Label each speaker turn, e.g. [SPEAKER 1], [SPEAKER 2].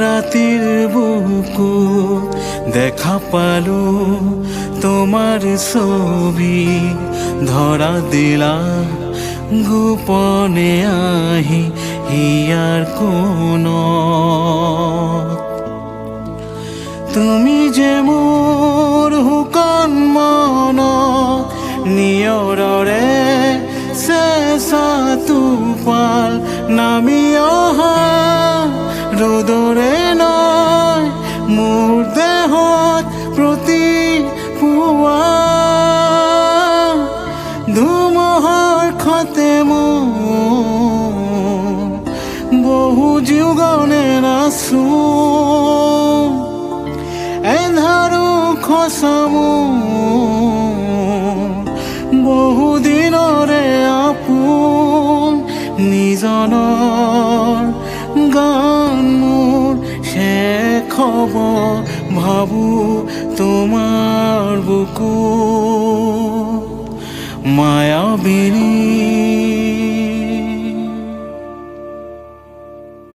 [SPEAKER 1] রাতির বুকু দেখা পালো তোমার ছবি ধরা দিলা গোপনে আহি হিয়ার কোন তুমি যে মোৰ হুকন মন নিয়ৰৰে চেঁচা টোপাল নামি অহা ৰ'দৰে নয় মোৰ দেহত প্ৰতি পুৱা ধুমুহাৰ খতে মোৰ বহু যুগনে নাচো এন্ধাৰো খচামো বহুদিনৰে আপোন নিজনৰ গান মোৰ শেষ হ'ব ভাবো তোমাৰ বুকু মায়াবিনী